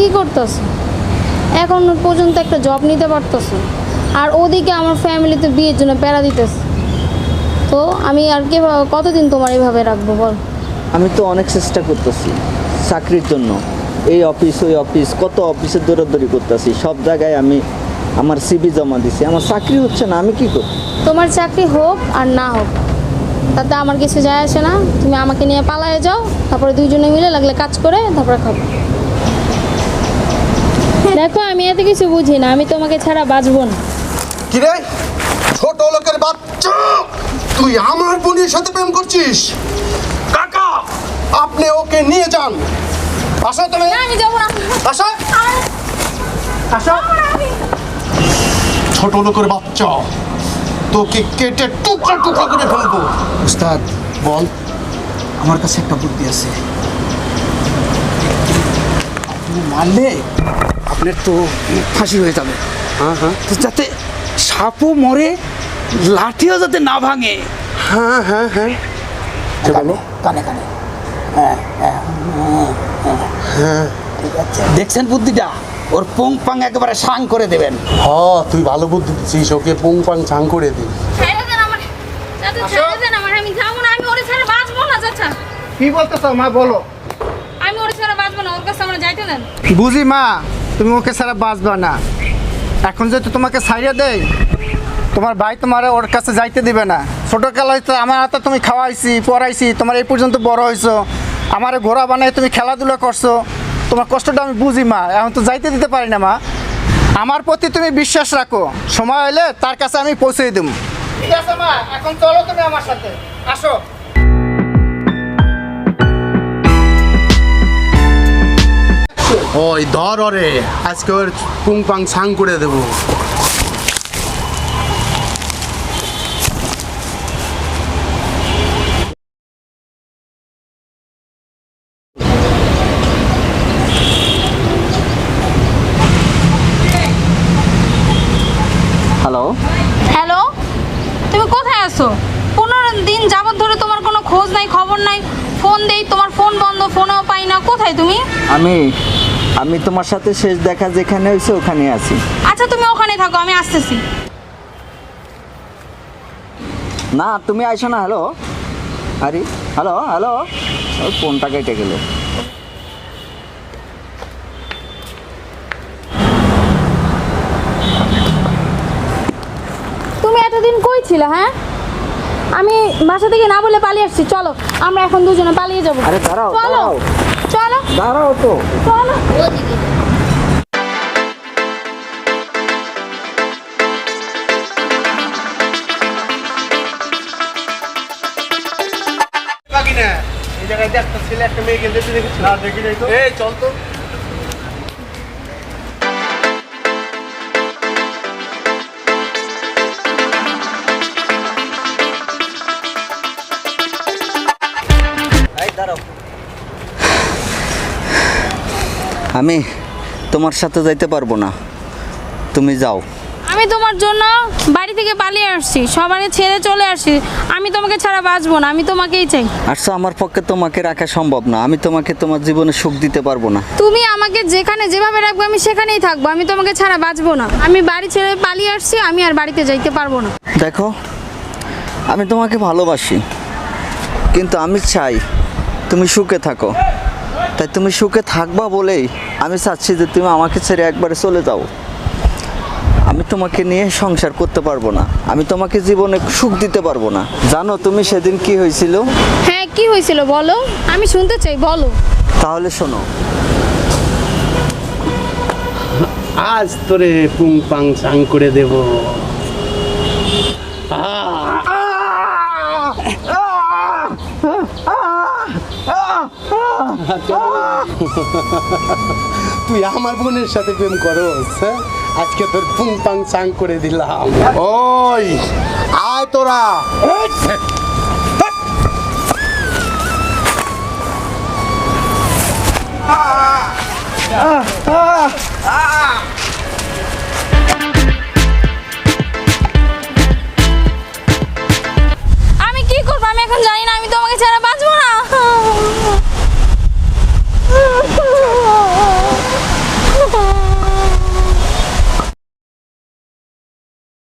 কি করতেছ? এখন পর্যন্ত একটা জব নিতে পারতেছ, আর ওদিকে আমার ফ্যামিলিতে বিয়ের জন্য প্যারা দিতেছে। তো আমি আর কতদিন তোমার এইভাবে রাখবো বল? আমি তো অনেক চেষ্টা করতেছি চাকরির জন্য, এই অফিস ওই অফিস, কত অফিসে দৌড়াদৌড়ি করতেছি, সব জায়গায় আমি আমার সিভি জমা দিছি, আমার চাকরি হচ্ছে না, আমি কি করি? তোমার চাকরি হোক আর না হোক তাতে আমার কিছু যায় আসে না। তুমি আমাকে নিয়ে পালায়ে যাও, তারপরে দুইজনে মিলে লাগলে কাজ করে তারপরে খাবো। দেখো আমি এত কিছু বুঝি না, আমি তোমাকে ছাড়া বাঁচবো না। কিরে ছোট লোকের বাচ্চা, তুই আমার বোনের সাথে প্রেম করছিস? কাকা আপনি ওকে নিয়ে যান। আসো তুমি। না, আমি যাবো না। আসো আসো। ছোট লোকের বাচ্চা, তোকে কেটে টুকরা টুকরা করে ফেলবো। উস্তাদ, বল। আমার কাছে একটা বুদ্ধি আছে। আপনি মারলে আপনার তো ফাঁসি হয়ে যাবে। হ্যাঁ হ্যাঁ তো যাতে সাপও মরে, লাঠিও যাতে না ভাঙে। হ্যাঁ হ্যাঁ হ্যাঁ। কানে কানে কানে। হ্যাঁ হ্যাঁ হ্যাঁ, ঠিক আছে। দেখছেন বুদ্ধিটা? ওর পোং পাং একেবারে সাং করে দেবেন। তুই ভালো বুদ্ধি দিচ্ছিস, ওকে পুং পাং ছাং করে দি। ছেড়ে দেন আমার, চাচা ছেড়ে দেন আমার, আমি যাবো না, আমি ওরে ছাড়া বাঁচবো না চাচা। কি বলতেছ মা, বলো। আমি ওরে ছাড়া বাঁচবো না, ওর কাছে আমরা যাইতে দেন। বুঝি মা, তুমি ওকে ছাড়া বাঁচবা না। এখন যেহেতু তোমাকে ছাইড়ে দেয়, তোমার ভাই তোমার ওর কাছে যাইতে দিবে না। ছোটোকালায় তো আমার হাতে তুমি খাওয়াইছি পড়াইছি, তোমার এই পর্যন্ত বড় হয়েছো, আমার ঘোড়া বানাই তুমি খেলাধুলা করছো, তোমার কষ্টটা আমি বুঝি মা। এখন তো যাইতে দিতে পারি না মা। আমার প্রতি তুমি বিশ্বাস রাখো, সময় হলে তার কাছে আমি পৌঁছে দেবো। ঠিক আছে মা, এখন চলো তুমি আমার সাথে, আসো। ওই ধর ওরে, আজকে ওর পুং পাং ছাং করে দেবো। হ্যালো, হ্যালো, তুমি কোথায় আছো? 15 দিন যাবত ধরে তোমার কোনো খোঁজ নাই, খবর নাই। ফোন দেই, তোমার ফোন বন্ধ, ফোনও পাই না। কোথায় তুমি? আমি তোমার সাথে শেষ দেখা যেখানে হয়েছে ওখানে আছি। আচ্ছা তুমি ওখানে থাকো, আমি আসতেছি। না তুমি আইসো না। হ্যালো, আরে হ্যালো হ্যালো, ফোনটা কেটে গেল। তুমি এতদিন কই ছিলে? হ্যাঁ, আমি বাসা থেকে না বলে পালিয়ে আসছি। চলো আমরা এখন দুজনে পালিয়ে যাবো। আরে দাঁড়াও চলো দাঁড়াও চলো দাঁড়াও তো। চলো। এই জায়গায় একটা ছেলে একটা মেয়েকে যেতে দেখেছি না, দেখি নাই তো। এই চল তো। আমি তোমার সাথে যাইতে পারবো না, তুমি যাও। আমি তোমার জন্য বাড়ি থেকে পালিয়ে আসছি, সবারই ছেড়ে চলে আসছি। আমি তোমাকে ছাড়া বাঁচবো না, আমি তোমাকেই চাই। আসছো, আমার পক্ষে তোমাকে রাখা সম্ভব না। আমি তোমাকে তোমার জীবনে সুখ দিতে পারবো না। তুমি আমাকে যেখানে যেভাবে রাখবে আমি সেখানেই থাকবো, আমি তোমাকে ছাড়া বাঁচবো না। আমি বাড়ি ছেড়ে পালিয়ে আসছি, আমি আর বাড়িতে যাইতে পারবো না। দেখো, আমি তোমাকে ভালোবাসি, কিন্তু আমি চাই তুমি সুখে থাকো। তাই তুমি সুখে থাকবা বলেই আমি চাচ্ছি যে তুমি আমাকে ছেড়ে একবারে চলে যাও। আমি তোমাকে নিয়ে সংসার করতে পারবো না, আমি তোমাকে জীবনে সুখ দিতে পারবো না। জানো তুমি সেদিন কি হয়েছিল? হ্যাঁ, কি হয়েছিল বলো, আমি শুনতে চাই, বলো। তাহলে শোনো। আজ তোরে পুং পাং ছাং করে দেব। তুই আমার বোনের সাথে প্রেম করস? হ্যাঁ? আজকে তোর পুং পাং ছাং করে দিলাম। ওই আয় তোরা।